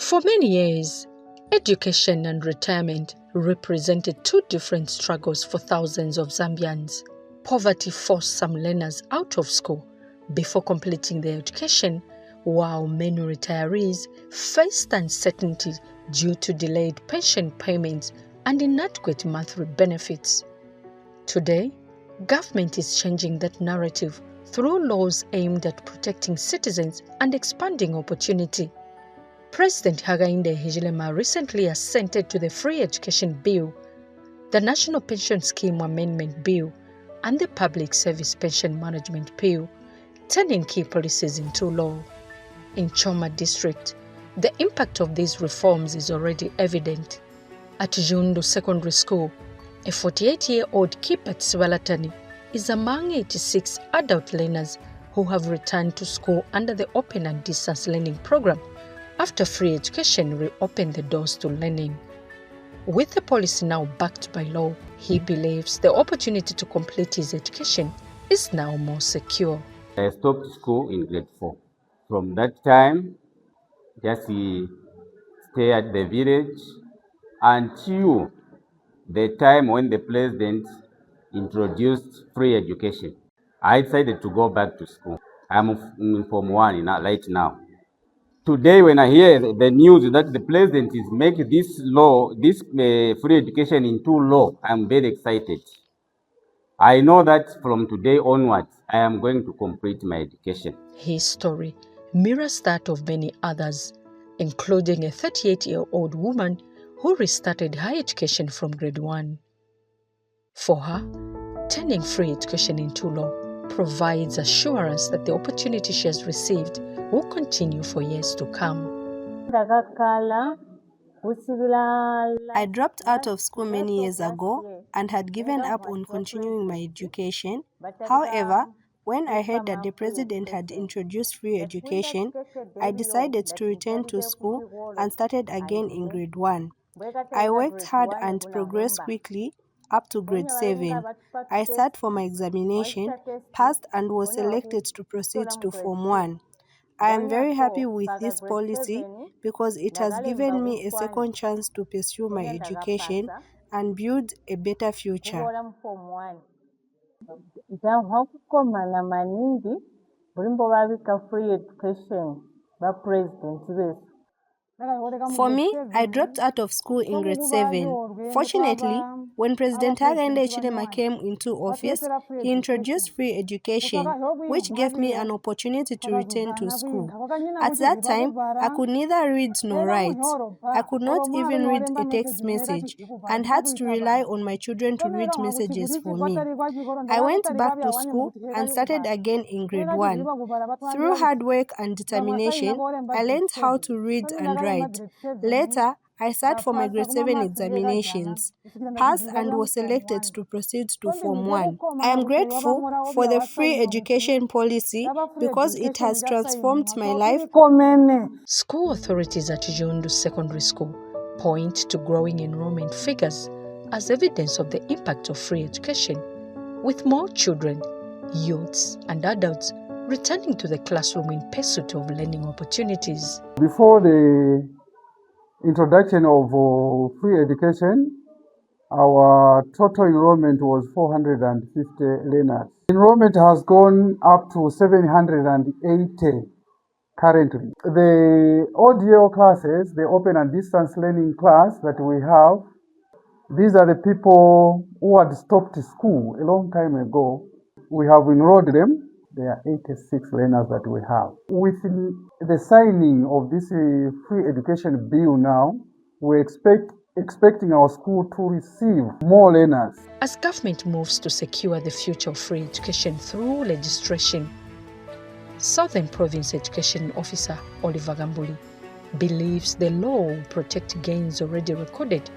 For many years, education and retirement represented two different struggles for thousands of Zambians. Poverty forced some learners out of school before completing their education, while many retirees faced uncertainty due to delayed pension payments and inadequate monthly benefits. Today, government is changing that narrative through laws aimed at protecting citizens and expanding opportunity. President Hakainde Hichilema recently assented to the Free Education Bill, the National Pension Scheme Amendment Bill, and the Public Service Pension Management Bill, turning key policies into law. In Choma District, the impact of these reforms is already evident. At Jundu Secondary School, a 48-year-old Kipet Swalatani is among 86 adult learners who have returned to school under the Open and Distance Learning Program after free education reopened the doors to learning. With the policy now backed by law, he believes the opportunity to complete his education is now more secure. I stopped school in grade 4. From that time, just stay at the village until the time when the president introduced free education. I decided to go back to school. I'm in Form 1 right now. Today, when I hear the news that the president is making this law, this free education into law, I'm very excited. I know that from today onwards, I am going to complete my education. His story mirrors that of many others, including a 38-year-old woman who restarted her education from grade 1. For her, turning free education into law provides assurance that the opportunity she has received will continue for years to come. I dropped out of school many years ago and had given up on continuing my education. However, when I heard that the president had introduced free education, I decided to return to school and started again in grade 1. I worked hard and progressed quickly up to grade 7. I sat for my examination, passed and was selected to proceed to Form 1. I am very happy with this policy because it has given me a second chance to pursue my education and build a better future. For me, I dropped out of school in grade 7. Fortunately, when President Hakainde Hichilema came into office, he introduced free education, which gave me an opportunity to return to school. At that time, I could neither read nor write. I could not even read a text message and had to rely on my children to read messages for me. I went back to school and started again in grade 1. Through hard work and determination, I learned how to read and write. Later, I sat for my grade 7 examinations, passed and was selected to proceed to Form 1. I am grateful for the free education policy because it has transformed my life. School authorities at Jundu Secondary School point to growing enrollment figures as evidence of the impact of free education, with more children, youths and adults returning to the classroom in pursuit of learning opportunities. Before the introduction of free education, our total enrollment was 450 learners. Enrollment has gone up to 780 currently. The ODL classes, the open and distance learning class that we have, these are the people who had stopped school a long time ago. We have enrolled them. There are 86 learners that we have. With the signing of this free education bill now, we're expecting our school to receive more learners. As government moves to secure the future of free education through legislation, Southern Province Education Officer Oliver Gambuli believes the law will protect gains already recorded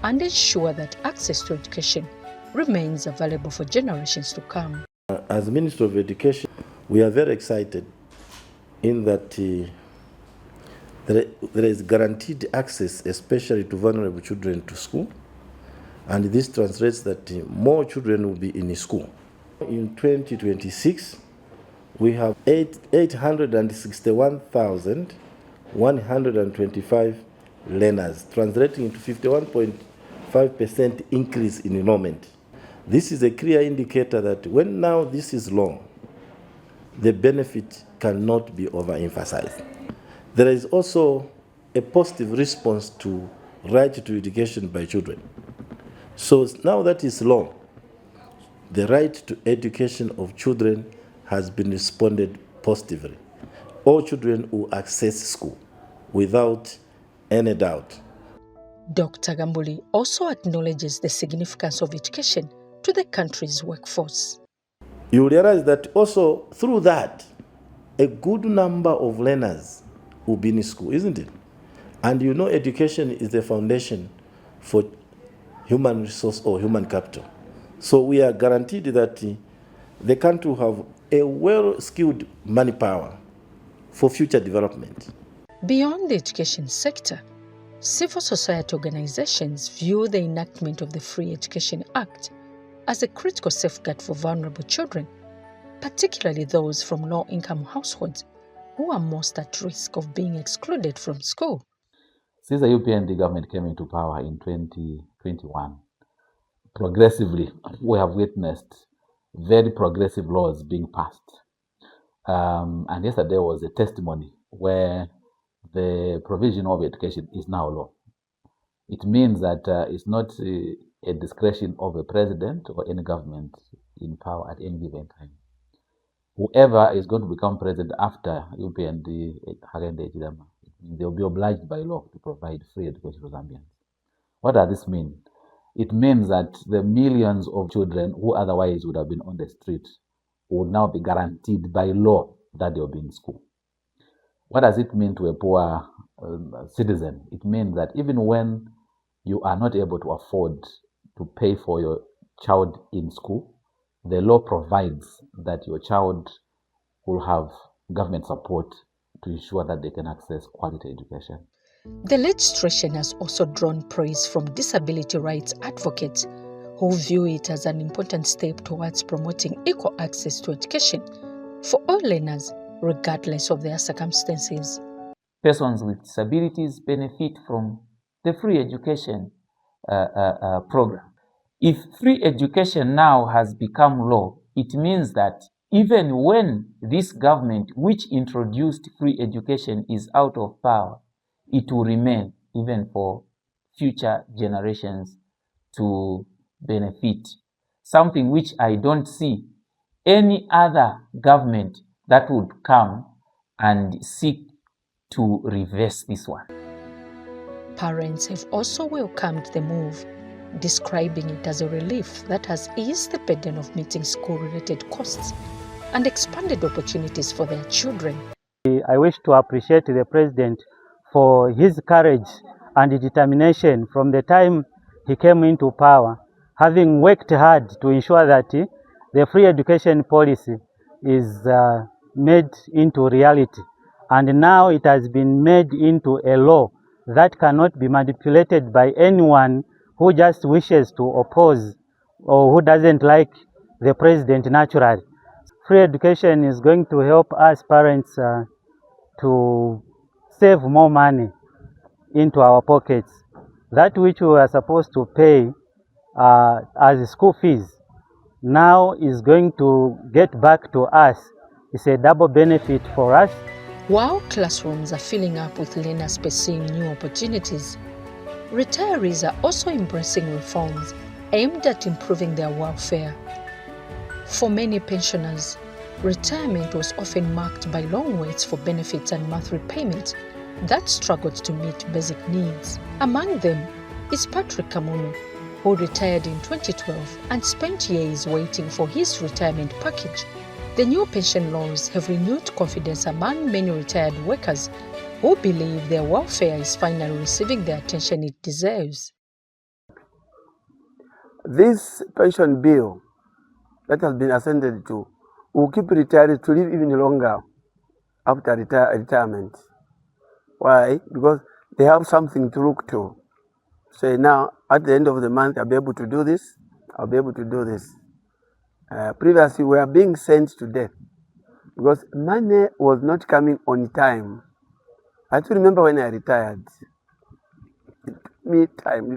and ensure that access to education remains available for generations to come. As Minister of Education, we are very excited in that there is guaranteed access, especially to vulnerable children, to school. And this translates that more children will be in school. In 2026, we have 861,000 125 learners, translating into 51.5% increase in enrollment. This is a clear indicator that when now this is long, the benefit cannot be overemphasized. There is also a positive response to right to education by children. So now that is law, the right to education of children has been responded positively. All children will access school without any doubt. Dr. Gambuli also acknowledges the significance of education to the country's workforce. You realize that also through that, a good number of learners will be in school, isn't it? And you know education is the foundation for human resource or human capital. So we are guaranteed that the country will have a well-skilled manpower for future development. Beyond the education sector, civil society organizations view the enactment of the Free Education Act as a critical safeguard for vulnerable children, particularly those from low-income households who are most at risk of being excluded from school. Since the UPND government came into power in 2021, progressively we have witnessed very progressive laws being passed. And yesterday was a testimony where the provision of education is now law. It means that it's not a discretion of a president or any government in power at any given time. Whoever is going to become president after UPND Hakainde Hichilema, they'll be obliged by law to provide free education for Zambians. What does this mean? It means that the millions of children who otherwise would have been on the street will now be guaranteed by law that they'll be in school. What does it mean to a poor citizen? It means that even when you are not able to afford to pay for your child in school, the law provides that your child will have government support to ensure that they can access quality education. The legislation has also drawn praise from disability rights advocates who view it as an important step towards promoting equal access to education for all learners, regardless of their circumstances. Persons with disabilities benefit from the free education program. If free education now has become law, it means that even when this government which introduced free education is out of power, it will remain even for future generations to benefit. Something which I don't see any other government that would come and seek to reverse this one. Parents have also welcomed the move, describing it as a relief that has eased the burden of meeting school-related costs and expanded opportunities for their children. I wish to appreciate the President for his courage and determination from the time he came into power, having worked hard to ensure that the free education policy is made into reality. And now it has been made into a law that cannot be manipulated by anyone who just wishes to oppose or who doesn't like the president naturally. Free education is going to help us parents to save more money into our pockets. That which we are supposed to pay as school fees now is going to get back to us. It's a double benefit for us. While classrooms are filling up with learners pursuing new opportunities, retirees are also embracing reforms aimed at improving their welfare. For many pensioners, retirement was often marked by long waits for benefits and monthly payments that struggled to meet basic needs. Among them is Patrick Kamunu, who retired in 2012 and spent years waiting for his retirement package. The new pension laws have renewed confidence among many retired workers who believe their welfare is finally receiving the attention it deserves. This pension bill that has been ascended to will keep retirees to live even longer after retirement. Why? Because they have something to look to. Say now, at the end of the month, I'll be able to do this, I'll be able to do this. Previously, we were being sent to death because money was not coming on time. I still remember when I retired. It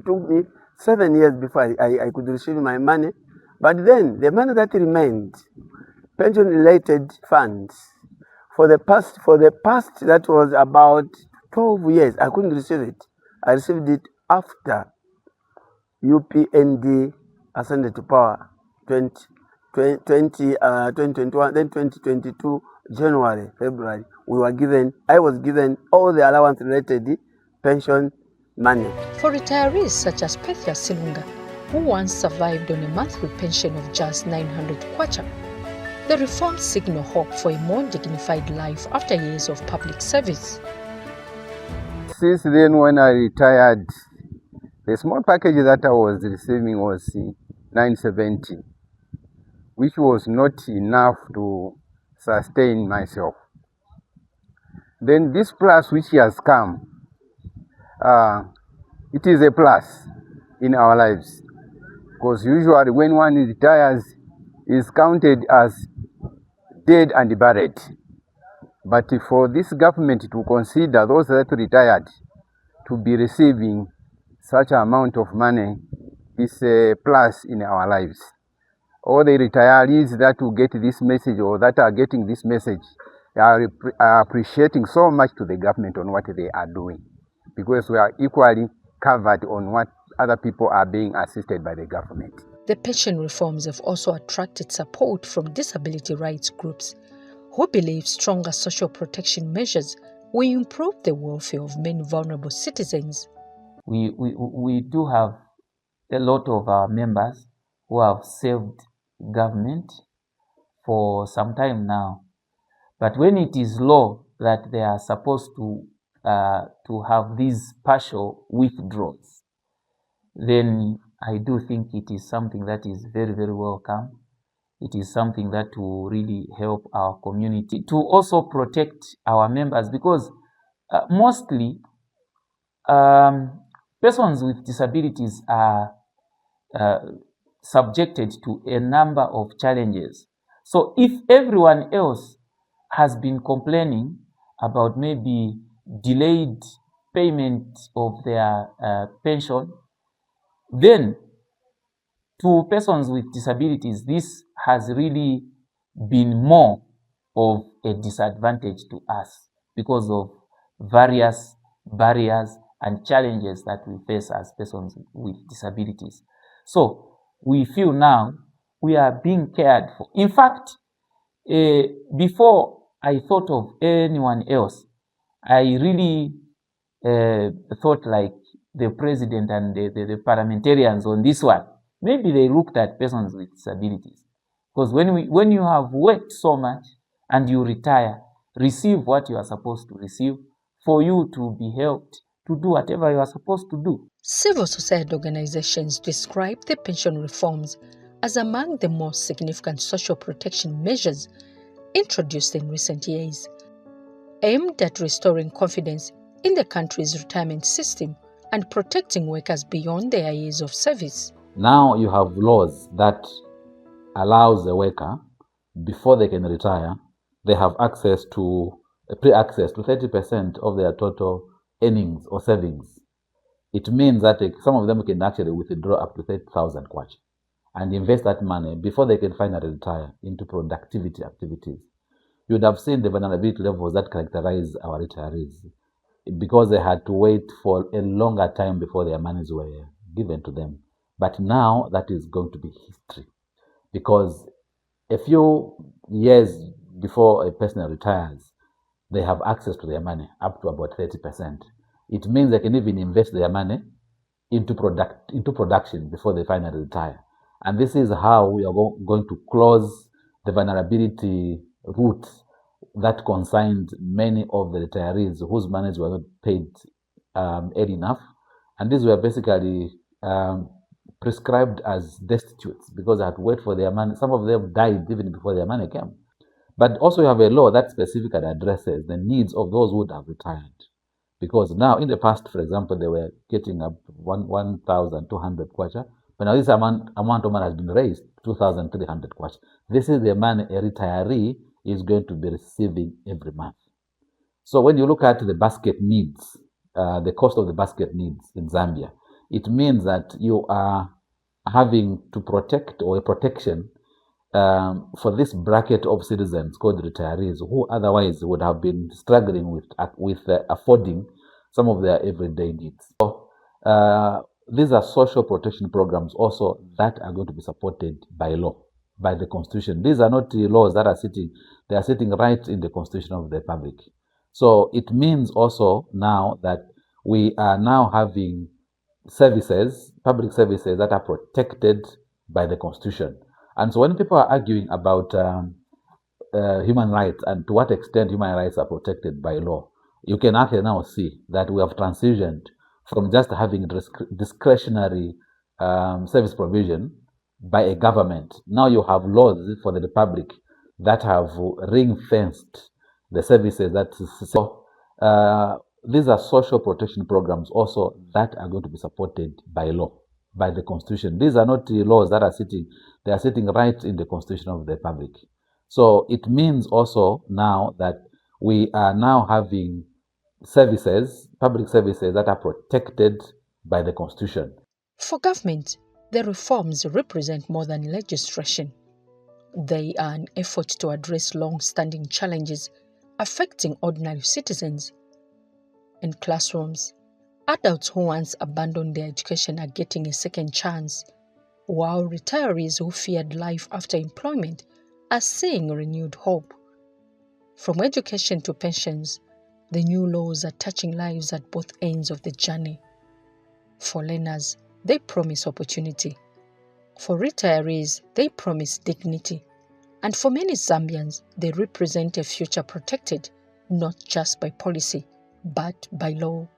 took me 7 years before I could receive my money. But then the money that remained, pension-related funds, for the past that was about 12 years, I couldn't receive it. I received it after UPND ascended to power 2021, then 2022, January, February, I was given all the allowance-related pension money. For retirees such as Pethia Silunga, who once survived on a monthly pension of just 900 kwacha, the reforms signal hope for a more dignified life after years of public service. Since then, when I retired, the small package that I was receiving was 970, which was not enough to sustain myself. Then this plus which has come, it is a plus in our lives, because usually when one retires, is counted as dead and buried. But for this government to consider those that retired to be receiving such an amount of money is a plus in our lives. All the retirees that will get this message or that are getting this message are appreciating so much to the government on what they are doing, because we are equally covered on what other people are being assisted by the government. The pension reforms have also attracted support from disability rights groups who believe stronger social protection measures will improve the welfare of many vulnerable citizens. We do have a lot of our members who have served government for some time now. But when it is law that they are supposed to have these partial withdrawals, then I do think it is something that is very, very welcome. It is something that will really help our community to also protect our members, because mostly persons with disabilities are subjected to a number of challenges. So if everyone else has been complaining about maybe delayed payment of their pension, then to persons with disabilities, this has really been more of a disadvantage to us because of various barriers and challenges that we face as persons with disabilities. So we feel now we are being cared for. In fact, before I thought of anyone else, I really thought like the president and the parliamentarians on this one. Maybe they looked at persons with disabilities. Because when you have worked so much and you retire, receive what you are supposed to receive for you to be helped to do whatever you are supposed to do. Civil society organizations describe the pension reforms as among the most significant social protection measures introduced in recent years, aimed at restoring confidence in the country's retirement system and protecting workers beyond their years of service. Now you have laws that allows the worker, before they can retire, they have access to pre-access to 30% of their total earnings or savings. It means that some of them can actually withdraw up to 30,000 kwacha and invest that money before they can finally retire into productivity activities. You would have seen the vulnerability levels that characterize our retirees, because they had to wait for a longer time before their monies were given to them. But now that is going to be history, because a few years before a person retires, they have access to their money up to about 30%. It means they can even invest their money into production before they finally retire. And this is how we are going to close the vulnerability route that consigned many of the retirees whose monies were not paid early enough. And these were basically prescribed as destitutes because they had to wait for their money. Some of them died even before their money came. But also you have a law that specifically addresses the needs of those who would have retired. Because now in the past, for example, they were getting up 1,200 kwacha, but now this amount of money has been raised 2,300 kwacha. This is the money a retiree is going to be receiving every month. So when you look at the basket needs, the cost of the basket needs in Zambia, it means that you are having to protect or a protection for this bracket of citizens called retirees who otherwise would have been struggling with affording some of their everyday needs. So these are social protection programs also that are going to be supported by law, by the Constitution. These are not laws that are sitting, they are sitting right in the Constitution of the Republic. So it means also now that we are now having services, public services that are protected by the Constitution. And so when people are arguing about human rights and to what extent human rights are protected by law, you can actually now see that we have transitioned from just having discretionary service provision by a government. Now you have laws for the Republic that have ring-fenced the services that these are social protection programs also that are going to be supported by law, by the Constitution. These are not laws that are sitting, they are sitting right in the Constitution of the Republic. So it means also now that we are now having services, public services that are protected by the Constitution. For government, the reforms represent more than legislation. They are an effort to address long-standing challenges affecting ordinary citizens. In classrooms, adults who once abandoned their education are getting a second chance, while retirees who feared life after employment are seeing renewed hope. From education to pensions, the new laws are touching lives at both ends of the journey. For learners, they promise opportunity. For retirees, they promise dignity. And for many Zambians, they represent a future protected not just by policy, but by law.